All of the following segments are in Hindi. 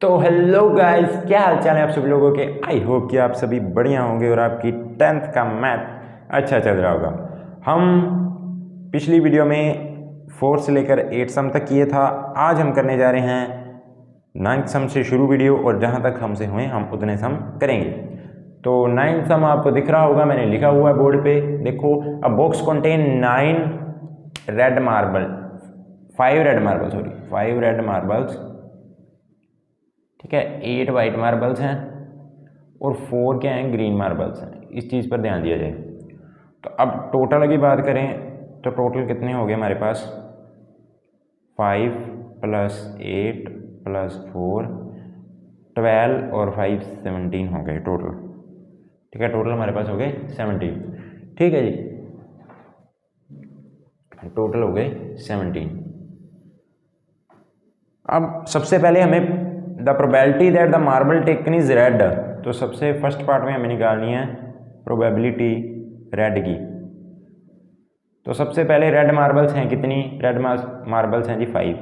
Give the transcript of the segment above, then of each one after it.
तो हेलो गाइस, क्या हाल चाल है आप सभी लोगों के। आई होप कि आप सभी बढ़िया होंगे और आपकी 10th का मैथ अच्छा चल रहा होगा। हम पिछली वीडियो में 4 से लेकर 8 सम तक किए था। आज हम करने जा रहे हैं 9th सम से शुरू वीडियो, और जहां तक हमसे हुए हम उतने सम करेंगे। तो 9th सम आपको दिख रहा होगा, मैंने लिखा हुआ है बोर्ड पे, देखो। अ बॉक्स कंटेन 5 रेड मार्बल्स, ठीक है। 8 वाइट मार्बल्स हैं और 4 क्या हैं, ग्रीन मार्बल्स हैं। इस चीज़ पर ध्यान दिया जाए। तो अब टोटल की बात करें तो टोटल कितने हो गए हमारे पास, 5 + 8 + 4 12 और 5 17 हो गए टोटल। ठीक है, टोटल हमारे पास हो गए 17। ठीक है जी, टोटल हो गए 17। अब सबसे पहले हमें the probability that the marble taken is red, तो सबसे फर्स्ट पार्ट में हमें निकालनी है प्रोबेबिलिटी रेड की। तो सबसे पहले रेड मार्बल्स हैं कितनी, रेड मार्बल्स हैं जी 5,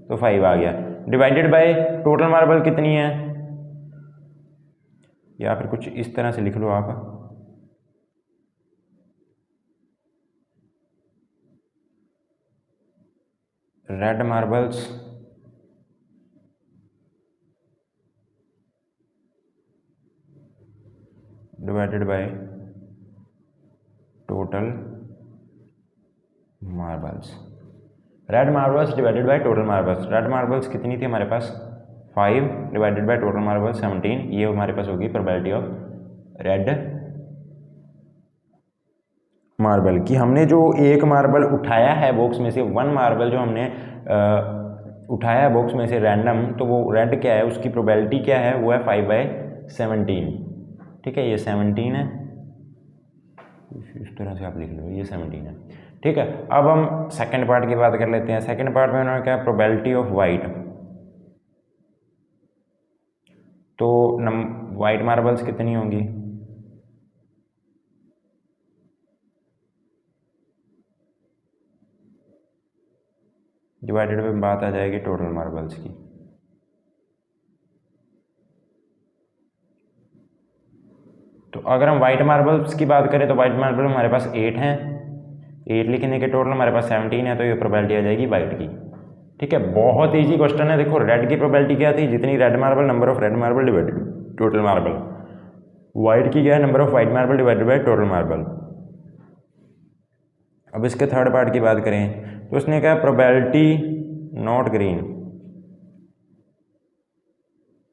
तो 5 आ गया। डिवाइडेड बाय टोटल मार्बल कितनी है, या फिर कुछ इस तरह से लिख लो आप, red marbles divided by total marbles. Red marbles divided by total marbles, red marbles कितनी थी हमारे पास, 5 डिवाइडेड बाय टोटल मार्बल्स 17। ये हमारे पास होगी प्रोबेबिलिटी ऑफ रेड मार्बल की। हमने जो एक मार्बल उठाया है बॉक्स में से, 1 मार्बल जो हमने उठाया है बॉक्स में से रैंडम, तो वो रेड क्या है, उसकी प्रोबेबिलिटी क्या है, वो है 5/17। ठीक है, ये 17 है, इस तरह से आप लिख लो, ये 17 है। ठीक है, अब हम सेकंड पार्ट की बात कर लेते हैं। सेकंड पार्ट में उन्होंने क्या, प्रोबेबिलिटी ऑफ वाइट। तो वाइट मार्बल्स कितनी होंगी, डिवाइडेड में बात आ जाएगी टोटल मार्बल्स की। तो अगर हम वाइट मार्बल्स की बात करें तो वाइट मार्बल हमारे पास 8 हैं, 8 लिखने के टोटल हमारे पास 17 है, तो ये प्रोबेबिलिटी आ जाएगी वाइट की। ठीक है, बहुत ईजी क्वेश्चन है। देखो रेड की प्रोबेबिलिटी क्या थी, जितनी red marble, number of red marble divided total marble. White की क्या है, number of white marble divided by total marble. अब इसके थर्ड पार्ट की बात करें तो उसने कहा प्रोबेबिलिटी नॉट ग्रीन।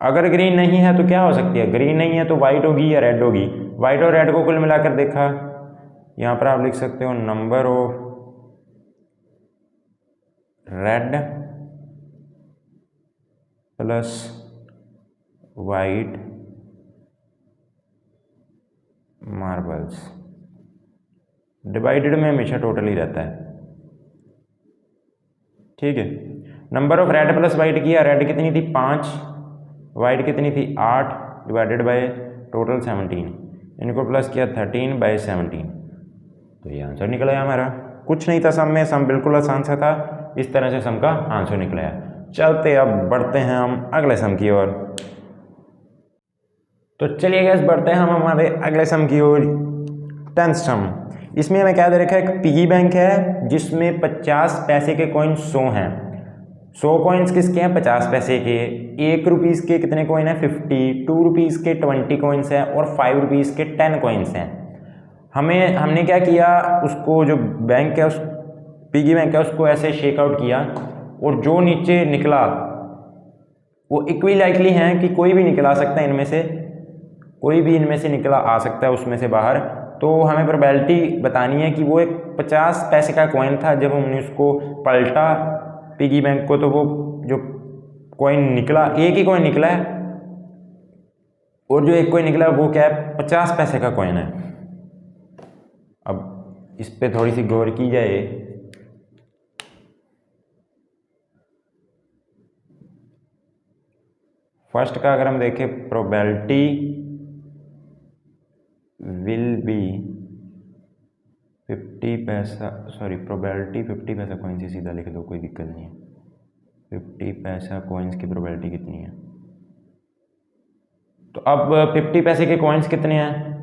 अगर ग्रीन नहीं है तो क्या हो सकती है, ग्रीन नहीं है तो वाइट होगी या रेड होगी। वाइट और रेड को कुल मिलाकर देखा, यहाँ पर आप लिख सकते हो number of red plus white marbles, divided में हमेशा टोटल ही रहता है। ठीक है, number of red plus white किया, रेड कितनी थी 5, वाइट कितनी थी 8, डिवाइडेड बाय टोटल 17, इनको प्लस किया 13/17। तो ये आंसर निकला है हमारा। कुछ नहीं था सम में, सम बिल्कुल आसान सा था। इस तरह से सम का आंसर निकला है। चलते अब बढ़ते हैं हम अगले सम की ओर। तो चलिए गैस, बढ़ते हैं हम हमारे अगले सम की ओर, 10th सम। इसमें हमें क्या दे रखा है, एक पिगी बैंक है जिसमें 50 पैसे के कॉइन 100 हैं। 100 कॉइन्स किसके हैं, 50 पैसे के। 1 रुपीज़ के कितने कॉइन हैं, 50। 2 रुपीज़ के 20 कॉइन्स हैं और 5 रुपीज़ के 10 कॉइन्स हैं। हमने क्या किया, उसको जो बैंक है, उस पिगी बैंक है, उसको ऐसे शेक आउट किया, और जो नीचे निकला वो इक्वी लाइकली हैं कि कोई भी निकला सकता है इनमें से, कोई भी इनमें से निकला आ सकता है उसमें से बाहर। तो हमें प्रोबेबिलिटी बतानी है कि वो एक 50 पैसे का कॉइन था, जब हमने उसको पलटा पिगी बैंक को, तो वो जो कॉइन निकला, एक ही कॉइन निकला है, और जो एक कॉइन निकला वो क्या है, 50 पैसे का कॉइन है। अब इस पे थोड़ी सी गौर की जाए, फर्स्ट का अगर हम देखें, प्रोबेबिलिटी विल बी 50 पैसा, सॉरी प्रोबेबिलिटी 50 पैसा कॉइन से सीधा लिख दो, कोई दिक्कत नहीं है। 50 पैसा कॉइन्स की प्रोबेबिलिटी कितनी है, तो अब 50 पैसे के कॉइन्स कितने हैं,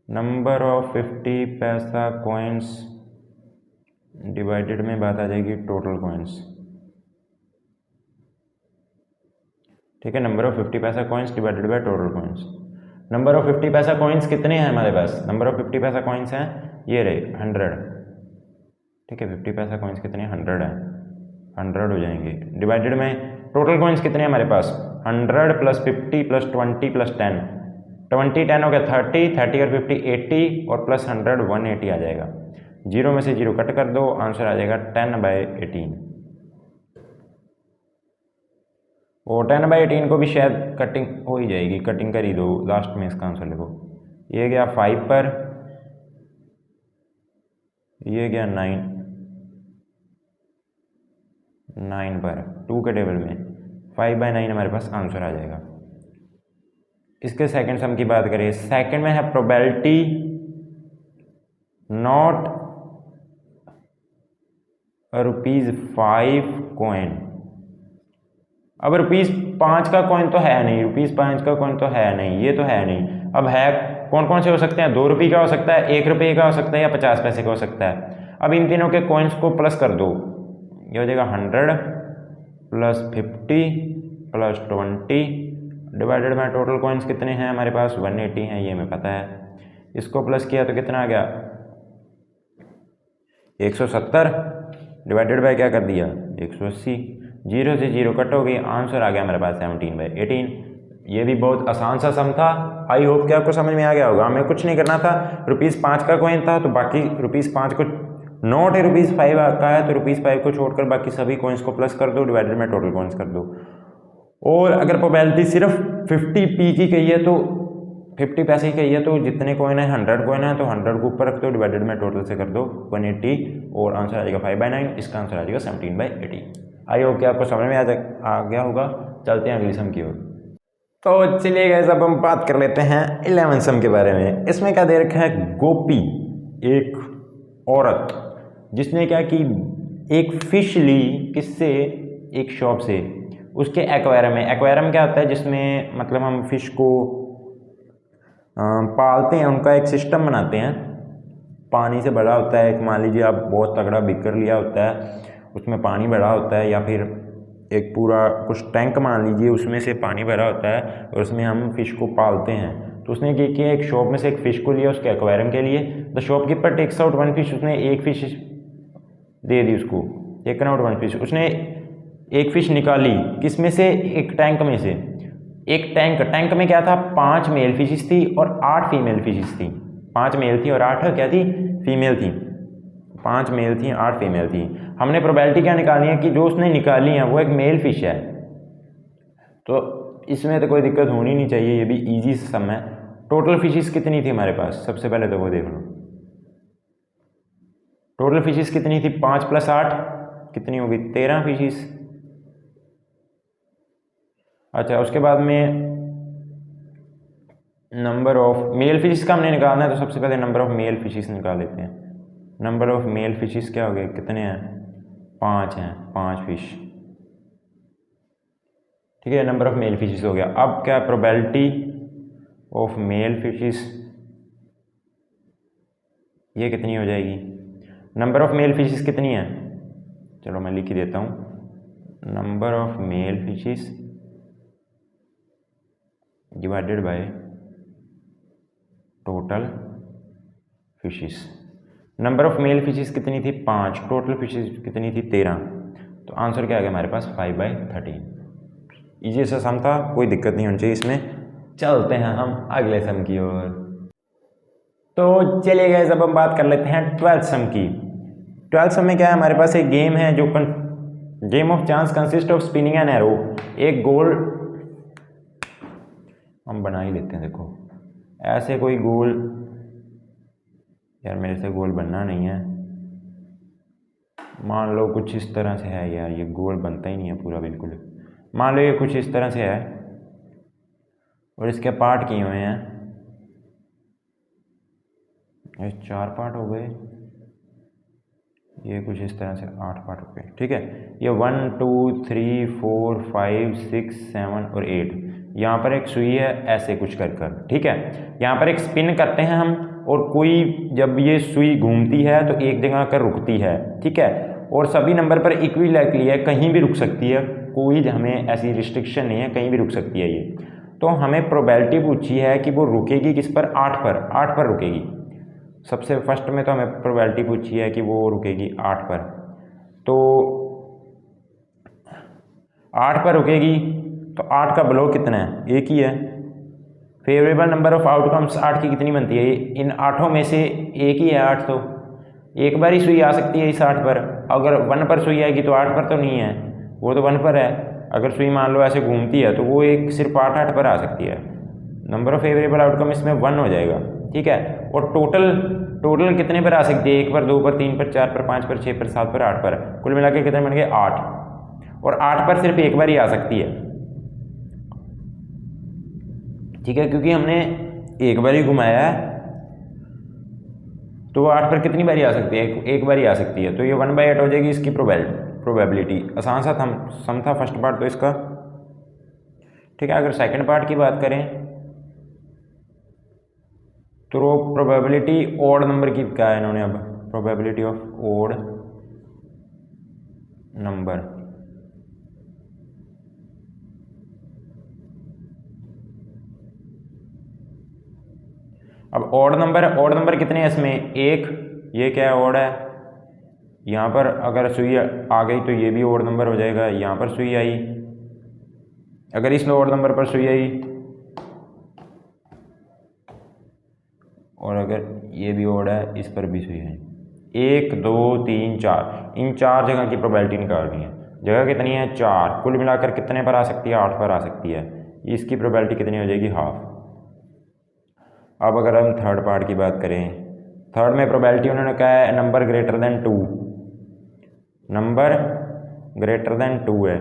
नंबर ऑफ 50 पैसा कॉइन्स डिवाइडेड में बात आ जाएगी टोटल कॉइन्स। ठीक है, नंबर ऑफ 50 पैसा coins divided by total coins. Number of 50 पैसा कॉइन्स कितने हैं हमारे पास, नंबर ऑफ 50 पैसा कॉइन्स हैं ये रहे 100। ठीक है, 50 पैसा कॉइन्स कितने 100 है, 100 हो जाएंगे डिवाइडेड में टोटल कॉइन्स कितने हैं हमारे पास 100 प्लस 50 प्लस 20 प्लस 10, 20 10 हो गया 30, 30 और 50 80 और प्लस 100 180 आ जाएगा। जीरो में से जीरो कट कर दो, आंसर आ जाएगा 10/18। और 10/18 को भी शायद कटिंग हो ही जाएगी, कटिंग कर ही दो, लास्ट में इसका आंसर लिखो। ये गया 5 पर, ये गया 9 पर, 2 के टेबल में 5/9 हमारे पास आंसर आ जाएगा। इसके सेकंड सम की बात करें, सेकंड में है प्रोबेबिलिटी नॉट ₹5 कॉइन। अब ₹5 का कॉइन तो है नहीं, ₹5 का कॉइन तो है नहीं, ये तो है नहीं। अब है कौन कौन से हो सकते हैं, 2 रुपये का हो सकता है, 1 रुपये का हो सकता है या 50 पैसे का हो सकता है। अब इन तीनों के कॉइन्स को प्लस कर दो, ये हो जाएगा 100 plus 50 plus 20 divided by total coins कितने हैं हमारे पास 180 हैं, ये हमें पता है। इसको प्लस किया तो कितना आ गया 170 डिवाइडेड बाय क्या कर दिया 180, जीरो से जीरो कट हो गई, आंसर आ गया हमारे पास 17/18। ये भी बहुत आसान सा सम था। आई होप कि आपको समझ में आ गया होगा। हमें कुछ नहीं करना था, ₹5 का कॉइन था तो बाकी ₹5 को नोट है ₹5 का है तो ₹5 को छोड़कर बाकी सभी कॉइन्स को प्लस कर दो, डिवाइडेड में टोटल कॉइन्स कर दो। और अगर प्रोबेबिलिटी सिर्फ 50p की कही है तो 50 पैसे की कही है तो जितने कॉइन है 100 कॉइन है तो 100 को ऊपर रख दो, डिवाइडेड में टोटल से कर दो 180 और आंसर आ जाएगा 5/9। इसका आंसर आ जाएगा 17/18। आई होप कि आपको समझ में आ गया होगा। चलते हैं अगली सम की ओर। तो चलिए गाइस, अब हम बात कर लेते हैं 11 सम के बारे में। इसमें क्या दे रखा है, गोपी एक औरत जिसने क्या की एक फिश ली, किससे, एक शॉप से, उसके एक्वेरियम में। एक्वेरियम क्या होता है, जिसमें मतलब हम फिश को पालते हैं, उनका एक सिस्टम बनाते हैं, पानी से भरा होता है। एक मान लीजिए आप बहुत तगड़ा बिकर लिया होता है, उसमें पानी भरा होता है, या फिर एक पूरा कुछ टैंक मान लीजिए उसमें से पानी भरा होता है और उसमें हम फिश को पालते हैं। तो उसने क्या किया, एक शॉप में से एक फ़िश को लिया उसके एक्वेरियम के लिए। The shopkeeper takes out 1 fish, उसने एक फ़िश दे दी उसको, टेकन आउट 1 फिश, उसने एक फ़िश निकाली, किस में से, एक टैंक में से। एक टैंक में क्या था, 5 मेल फिशिस थी और 8 फीमेल फिशिस थी। 5 मेल थी और 8 क्या थी, फीमेल थी। 5 मेल थी 8 फीमेल थी। हमने प्रोबेबिलिटी क्या निकाली है कि जो उसने निकाली है वो एक मेल फिश है, तो इसमें तो कोई दिक्कत होनी नहीं चाहिए, ये भी इजी सम है। टोटल फिशिस कितनी थी हमारे पास, सबसे पहले तो वो देख लो। टोटल फिशिस कितनी थी, 5 + 8 कितनी होगी, 13 फिशिस। अच्छा, उसके बाद में नंबर ऑफ मेल फिशिस का हमने निकालना है, तो सबसे पहले नंबर ऑफ मेल फिशिस निकाल लेते हैं। नंबर ऑफ मेल फिशिस क्या हो गए, कितने हैं, 5 हैं, 5 फिश। ठीक है, नंबर ऑफ मेल फिशिस हो गया। अब क्या, प्रोबेबिलिटी ऑफ मेल फिशिस, ये कितनी हो जाएगी, नंबर ऑफ मेल फिशिस कितनी है, चलो मैं लिख ही देता हूँ, number of male fishes divided by total fishes. Number of male fishes कितनी थी, 5, टोटल फिशिस कितनी थी, 13, तो आंसर क्या आ गया हमारे पास 5/13। इजी सा सम था, कोई दिक्कत नहीं होनी चाहिए इसमें। चलते हैं हम अगले सम की ओर। तो चलिए गाइस, अब हम बात कर लेते हैं 12th सम की। 12th सम में क्या है, हमारे पास एक गेम है जो game of chance consist of spinning an arrow. एक गोल हम बना ही लेते हैं, देखो ऐसे कोई गोल, यार मेरे से गोल बनना नहीं है, मान लो कुछ इस तरह से है, यार ये गोल बनता ही नहीं है पूरा बिल्कुल। मान लो ये कुछ इस तरह से है और इसके पार्ट किए हुए हैं, ये 4 पार्ट हो गए, ये कुछ इस तरह से 8 पार्ट हो गए। ठीक है, ये 1 2 3 4 5 6 7 और 8, यहाँ पर एक सुई है, ऐसे कुछ कर कर, ठीक है। यहाँ पर एक स्पिन करते हैं हम, और कोई जब ये सुई घूमती है तो एक जगह आकर रुकती है, ठीक है। और सभी नंबर पर इक्विलेटरली है, कहीं भी रुक सकती है, कोई हमें ऐसी रिस्ट्रिक्शन नहीं है, कहीं भी रुक सकती है ये। तो हमें प्रोबेबिलिटी पूछी है कि वो रुकेगी किस पर, 8 पर रुकेगी। सबसे फर्स्ट में तो हमें प्रोबेबिलिटी पूछी है कि वो रुकेगी 8 पर, तो 8 पर रुकेगी, तो 8 का ब्लॉक कितना है, एक ही है। फेवरेबल नंबर ऑफ आउटकम्स 8 की कितनी बनती है, इन 8 में से एक ही है 8, तो एक बार ही सुई आ सकती है इस 8 पर। अगर 1 पर सुई आएगी तो 8 पर तो नहीं है, वो तो 1 पर है। अगर सुई मान लो ऐसे घूमती है तो वो एक सिर्फ 8 पर आ सकती है। नंबर ऑफ फेवरेबल आउटकम इसमें 1 हो जाएगा, ठीक है। और टोटल कितने पर आ सकती है, 1 पर, 2 पर, 3 पर, 4 पर, 5 पर, 6 पर, 7 पर, 8 पर, कुल मिला के कितने बन गए, 8। और 8 पर सिर्फ एक बार ही आ सकती है, ठीक है, क्योंकि हमने एक बार ही घुमाया है, तो 8 पर कितनी बारी आ सकती है, एक बार ही आ सकती है। तो ये 1/8 हो जाएगी इसकी प्रोबेबिलिटी। आसान सा सम था फर्स्ट पार्ट तो इसका, ठीक है। अगर सेकंड पार्ट की बात करें तो प्रोबेबिलिटी ओड नंबर की क्या है इन्होंने, अब प्रोबेबिलिटी ऑफ ओड नंबर। अब ओड नंबर कितने हैं इसमें, एक, ये क्या है, ओड है। यहाँ पर अगर सुई आ गई तो ये भी ओड नंबर हो जाएगा, यहाँ पर सुई आई, अगर इसमें ओड नंबर पर सुई आई, और अगर ये भी ओड है, इस पर भी सुई है। 1 2 3 4, इन 4 जगह की प्रोबेबिलिटी निकालनी है। जगह कितनी है, 4, कुल मिलाकर कितने पर आ सकती है, 8 पर आ सकती है। इसकी प्रोबेबिलिटी कितनी हो जाएगी, हाफ। अब अगर हम थर्ड पार्ट की बात करें, थर्ड में प्रोबेबिलिटी उन्होंने कहा है number greater than 2, number greater than 2 है,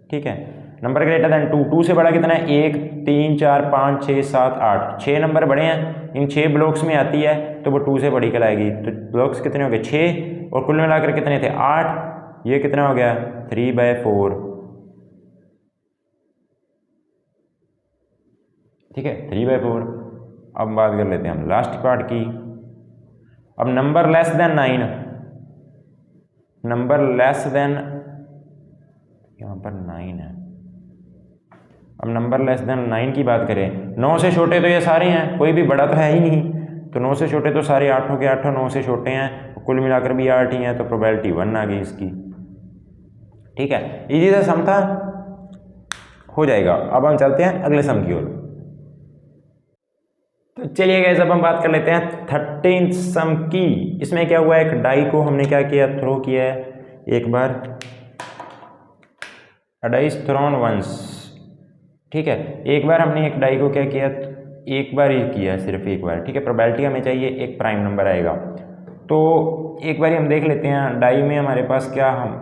ठीक है। नंबर ग्रेटर देन 2, 2 से बड़ा कितना है, 1 3 4 5 6 7 8, 6 नंबर बड़े हैं, इन 6 ब्लॉक्स में आती है तो वो 2 से बड़ी कहलाएगी। तो ब्लॉक्स कितने हो गए, 6, और कुल मिलाकर कितने थे, 8। ये कितना हो गया, 3/4, ठीक है, 3/4। अब बात कर लेते हैं हम लास्ट पार्ट की। अब number less than 9, number less than, यहाँ पर 9 है। अब नंबर लेस देन 9 की बात करें, 9 से छोटे तो ये सारे हैं, कोई भी बड़ा तो है ही नहीं, तो 9 से छोटे तो सारे 8 के 8 9 से छोटे हैं, कुल मिलाकर भी 8 ही हैं, तो प्रोबेबिलिटी 1 आ गई इसकी, ठीक है। इजी सा सम था, हो जाएगा। अब हम चलते हैं अगले सम की ओर। तो चलिए गाइस, अब हम बात कर लेते हैं 13th सम की। इसमें क्या हुआ, एक डाई को हमने क्या किया, थ्रो किया है एक बार, डाइस थ्रोन वंस, ठीक है। एक बार हमने एक डाई को क्या किया, एक बार ही किया, सिर्फ एक बार, ठीक है। प्रोबेबिलिटी हमें चाहिए एक प्राइम नंबर आएगा, तो एक बार हम देख लेते हैं डाई में हमारे पास क्या, हम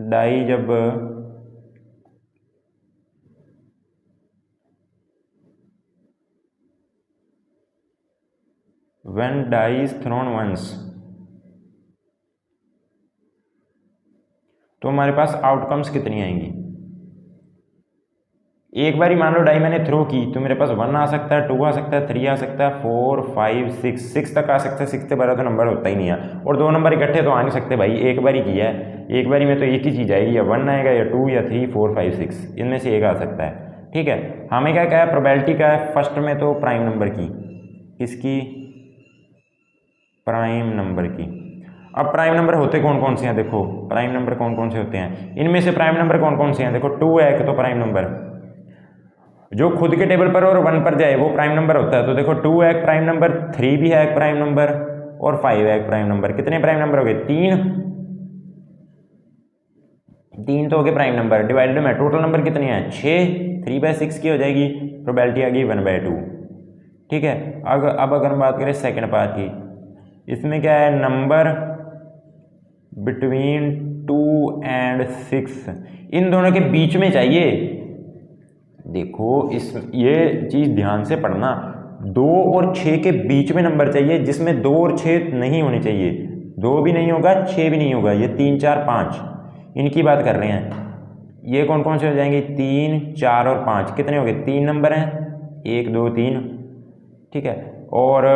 डाई जब when die is thrown once, तो हमारे पास आउटकम्स कितनी आएंगी। एक बार ही मान लो डाई मैंने थ्रो की तो मेरे पास 1 आ सकता है, 2 आ सकता है, 3 आ सकता है, 4 5 6 तक आ सकता है। 6 से बड़ा तो नंबर होता ही नहीं है, और 2 नंबर इकट्ठे तो आ नहीं सकते भाई, एक बार ही किया है, एक बारी में तो एक ही चीज़ आएगी, या 1 आएगा, या 2 या 3 4 5 6, इनमें से एक आ सकता है, ठीक है। हमें क्या है, प्रोबेबिलिटी का है फर्स्ट में तो प्राइम नंबर की, किसकी, प्राइम नंबर की। अब प्राइम नंबर होते कौन कौन से हैं, देखो प्राइम नंबर कौन कौन से होते हैं, इनमें से प्राइम नंबर कौन कौन से हैं, देखो 2 है एक तो प्राइम नंबर, जो खुद के टेबल पर और 1 पर जाए वो प्राइम नंबर होता है। तो देखो 2 है एक प्राइम नंबर, 3 भी है एक प्राइम नंबर, और 5 है एक प्राइम नंबर। कितने प्राइम नंबर हो गए, 3 तो हो गए प्राइम नंबर। डिवाइडेड में टोटल नंबर कितने हैं, 6, 3/6 की हो जाएगी, प्रोबेबिलिटी आ गई 1/2, ठीक है। अब अगर हम बात करें सेकेंड पार्ट की, इसमें क्या है, नंबर बिटवीन 2 and 6, इन दोनों के बीच में चाहिए। देखो ये चीज़ ध्यान से पढ़ना, 2 और 6 के बीच में नंबर चाहिए, जिसमें 2 और 6 नहीं होने चाहिए, 2 भी नहीं होगा 6 भी नहीं होगा, ये 3 4 5 इनकी बात कर रहे हैं, ये कौन कौन से हो जाएंगे, 3, 4 और 5, कितने हो गए, 3 नंबर हैं, 1 2 3, ठीक है। और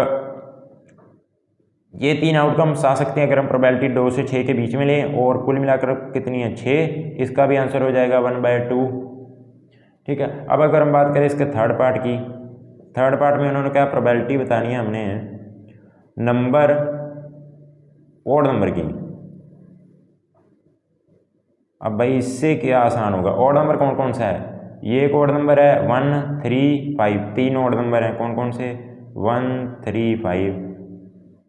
ये 3 आउटकम्स आ सकते हैं अगर हम प्रोबेबिलिटी 2 से 6 के बीच में लें, और कुल मिलाकर कितनी है, 6, इसका भी आंसर हो जाएगा 1/2, ठीक है। अब अगर हम बात करें इसके थर्ड पार्ट की, थर्ड पार्ट में उन्होंने क्या प्रोबेबिलिटी बतानी है हमने नंबर ओड नंबर की। अब भाई इससे क्या आसान होगा, ओड नंबर कौन कौन सा है, ये एक ओड नंबर है 1 3 5, 3 ओड नंबर हैं, कौन कौन से 1 3 5,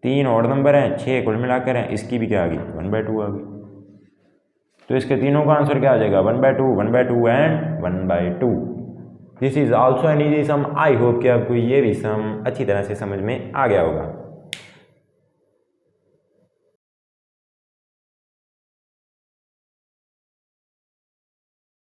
3 ओड नंबर हैं, 6 कुल मिलाकर हैं, इसकी भी क्या आ गई 1/2 आ गई। तो इसके तीनों का आंसर क्या आ जाएगा 1/2, 1/2 and 1/2। This is also an easy sum. I hope कि आपको ये भी सम अच्छी तरह से समझ में आ गया होगा।